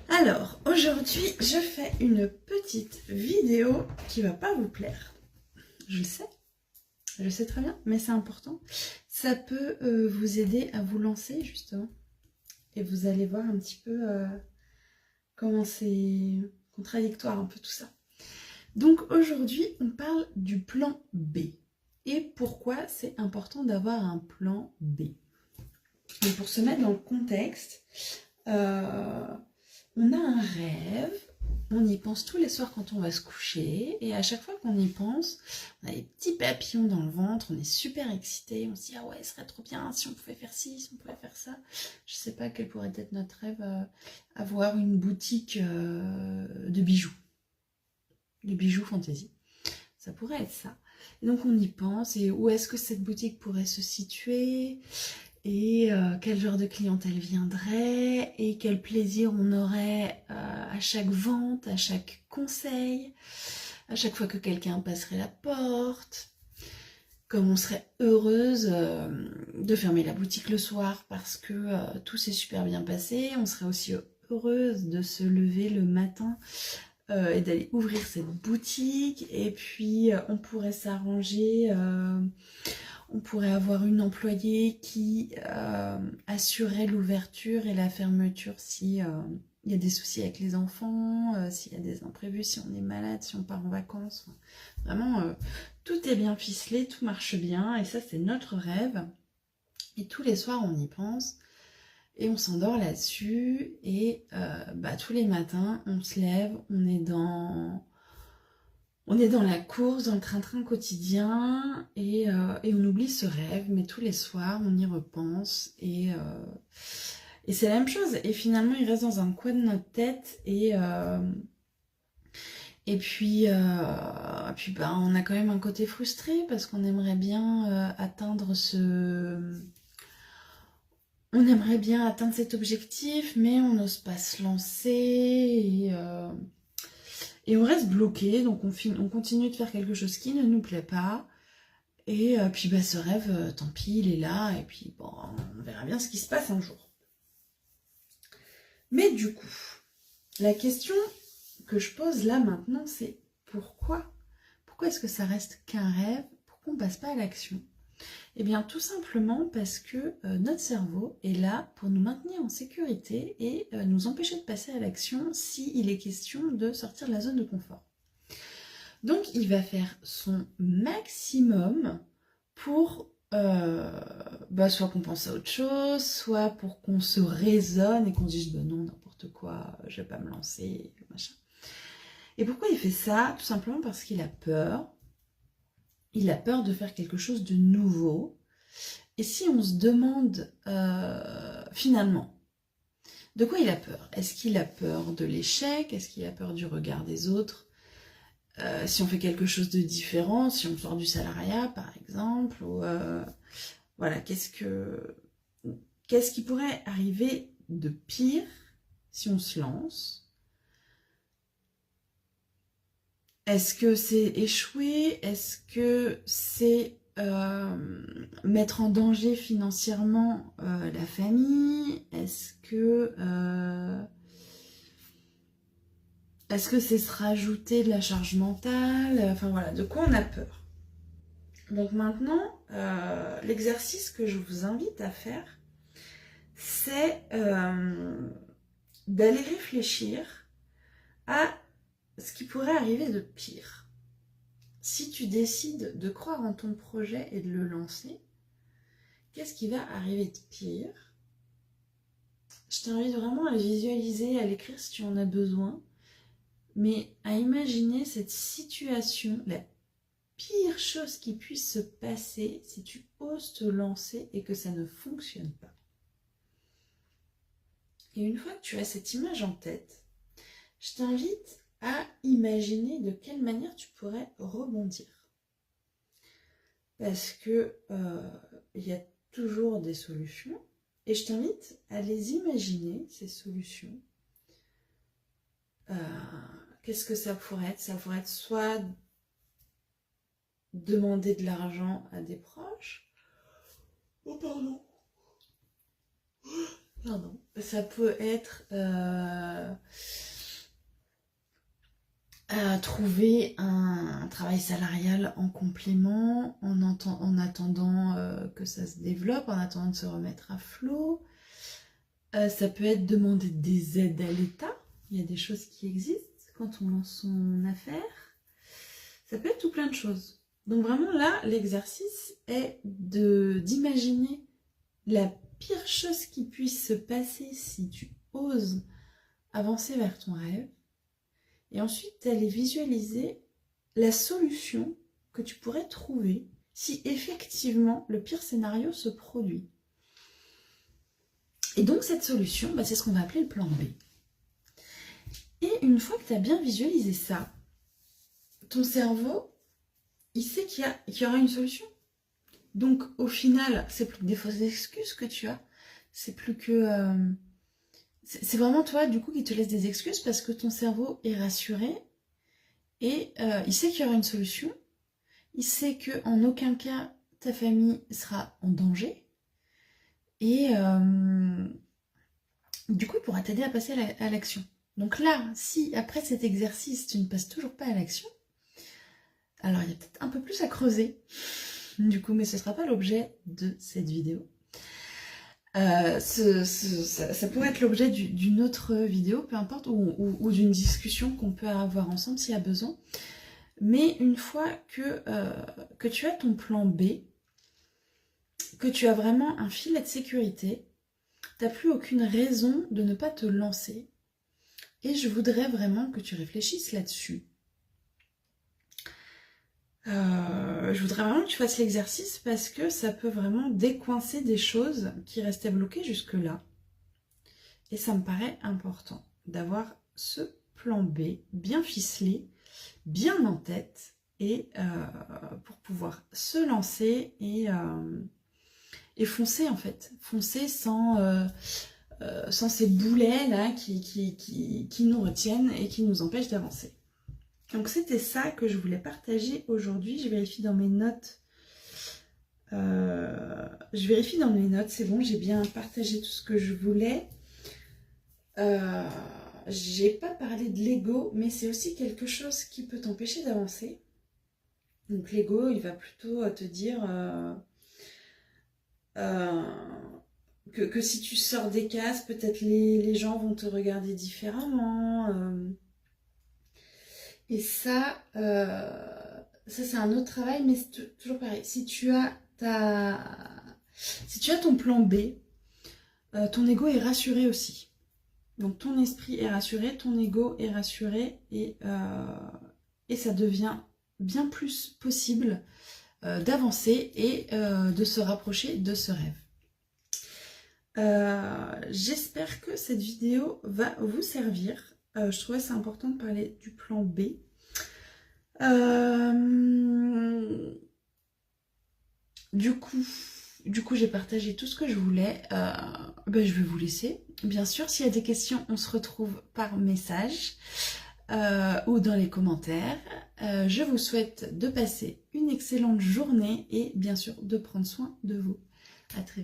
Alors, aujourd'hui, je fais une petite vidéo qui va pas vous plaire. Je le sais très bien, mais c'est important. Ça peut vous aider à vous lancer, justement. Et vous allez voir un petit peu comment c'est contradictoire, un peu tout ça. Donc, aujourd'hui, on parle du plan B. Et pourquoi c'est important d'avoir un plan B. Et pour se mettre dans le contexte, on a un rêve, on y pense tous les soirs quand on va se coucher, et à chaque fois qu'on y pense, on a des petits papillons dans le ventre, on est super excité, on se dit ah ouais, ce serait trop bien si on pouvait faire ci, si on pouvait faire ça. Je sais pas quel pourrait être notre rêve, avoir une boutique de bijoux fantaisie. Ça pourrait être ça. Et donc on y pense, et où est-ce que cette boutique pourrait se situer ? Et quel genre de clientèle viendrait, et quel plaisir on aurait à chaque vente, à chaque conseil, à chaque fois que quelqu'un passerait la porte, comme on serait heureuse de fermer la boutique le soir parce que tout s'est super bien passé, on serait aussi heureuse de se lever le matin et d'aller ouvrir cette boutique, et puis on pourrait s'arranger... on pourrait avoir une employée qui assurait l'ouverture et la fermeture si il y a des soucis avec les enfants, s'il y a des imprévus, si on est malade, si on part en vacances. Vraiment, tout est bien ficelé, tout marche bien, et ça, c'est notre rêve. Et tous les soirs, on y pense, et on s'endort là-dessus, et tous les matins, on se lève, on est dans la course, dans le train-train quotidien, et on oublie ce rêve, mais tous les soirs, on y repense, et c'est la même chose. Et finalement, il reste dans un coin de notre tête, et puis on a quand même un côté frustré, parce qu'on aimerait bien atteindre On aimerait bien atteindre cet objectif, mais on n'ose pas se lancer, et on reste bloqué, donc on continue de faire quelque chose qui ne nous plaît pas. Et puis ce rêve, tant pis, il est là, et puis bon, on verra bien ce qui se passe un jour. Mais du coup, la question que je pose là maintenant, c'est pourquoi ? Pourquoi est-ce que ça reste qu'un rêve ? Pourquoi on ne passe pas à l'action ? Eh bien, tout simplement parce que notre cerveau est là pour nous maintenir en sécurité et nous empêcher de passer à l'action s'il est question de sortir de la zone de confort. Donc, il va faire son maximum pour soit qu'on pense à autre chose, soit pour qu'on se raisonne et qu'on dise non, n'importe quoi, je vais pas me lancer, machin. Et pourquoi il fait ça ? Tout simplement parce qu'il a peur. Il a peur de faire quelque chose de nouveau. Et si on se demande finalement, de quoi il a peur ? Est-ce qu'il a peur de l'échec ? Est-ce qu'il a peur du regard des autres ? Si on fait quelque chose de différent, si on sort du salariat par exemple, ou voilà, qu'est-ce qui pourrait arriver de pire si on se lance ? Est-ce que c'est échouer ? Est-ce que c'est mettre en danger financièrement la famille ? Est-ce que c'est se rajouter de la charge mentale ? Enfin voilà, de quoi on a peur ? Donc maintenant, l'exercice que je vous invite à faire, c'est d'aller réfléchir à ce qui pourrait arriver de pire. Si tu décides de croire en ton projet et de le lancer, qu'est-ce qui va arriver de pire ? Je t'invite vraiment à le visualiser, à l'écrire si tu en as besoin, mais à imaginer cette situation, la pire chose qui puisse se passer si tu oses te lancer et que ça ne fonctionne pas. Et une fois que tu as cette image en tête, je t'invite à imaginer de quelle manière tu pourrais rebondir. Parce que y a toujours des solutions, et je t'invite à les imaginer, ces solutions. Qu'est-ce que ça pourrait être ? Ça pourrait être soit demander de l'argent à des proches. Oh pardon. Pardon. Ça peut être trouver un travail salarial en complément, en attendant que ça se développe, en attendant de se remettre à flot. Ça peut être demander des aides à l'État. Il y a des choses qui existent quand on lance son affaire. Ça peut être tout plein de choses. Donc vraiment là, l'exercice est d'imaginer la pire chose qui puisse se passer si tu oses avancer vers ton rêve. Et ensuite, d'aller visualiser la solution que tu pourrais trouver si effectivement le pire scénario se produit. Et donc cette solution, c'est ce qu'on va appeler le plan B. Et une fois que tu as bien visualisé ça, ton cerveau, il sait qu'il y aura une solution. Donc au final, c'est plus que des fausses excuses que tu as, c'est plus que... c'est vraiment toi du coup qui te laisse des excuses parce que ton cerveau est rassuré et il sait qu'il y aura une solution, il sait qu'en aucun cas ta famille sera en danger et du coup il pourra t'aider à passer à l'action. Donc là, si après cet exercice tu ne passes toujours pas à l'action, alors il y a peut-être un peu plus à creuser du coup, mais ce ne sera pas l'objet de cette vidéo. Ça pourrait être l'objet d'une autre vidéo, peu importe, ou d'une discussion qu'on peut avoir ensemble s'il y a besoin. Mais une fois que tu as ton plan B, que tu as vraiment un filet de sécurité, tu n'as plus aucune raison de ne pas te lancer. Et je voudrais vraiment que tu réfléchisses là-dessus. Je voudrais vraiment que tu fasses l'exercice parce que ça peut vraiment décoincer des choses qui restaient bloquées jusque-là. Et ça me paraît important d'avoir ce plan B bien ficelé, bien en tête, et pour pouvoir se lancer et foncer en fait. Foncer sans ces boulets là qui nous retiennent et qui nous empêchent d'avancer. Donc c'était ça que je voulais partager aujourd'hui. Je vérifie dans mes notes. C'est bon, j'ai bien partagé tout ce que je voulais. J'ai pas parlé de l'ego, mais c'est aussi quelque chose qui peut t'empêcher d'avancer. Donc l'ego, il va plutôt te dire que si tu sors des cases, peut-être les gens vont te regarder différemment. Et ça c'est un autre travail, mais c'est toujours pareil. Si tu as ton plan B, ton ego est rassuré aussi. Donc ton esprit est rassuré, ton ego est rassuré, et ça devient bien plus possible d'avancer et de se rapprocher de ce rêve. J'espère que cette vidéo va vous servir. Je trouvais c'est important de parler du plan B. Du coup, j'ai partagé tout ce que je voulais. Je vais vous laisser. Bien sûr, s'il y a des questions, on se retrouve par message ou dans les commentaires. Je vous souhaite de passer une excellente journée et bien sûr de prendre soin de vous. À très vite.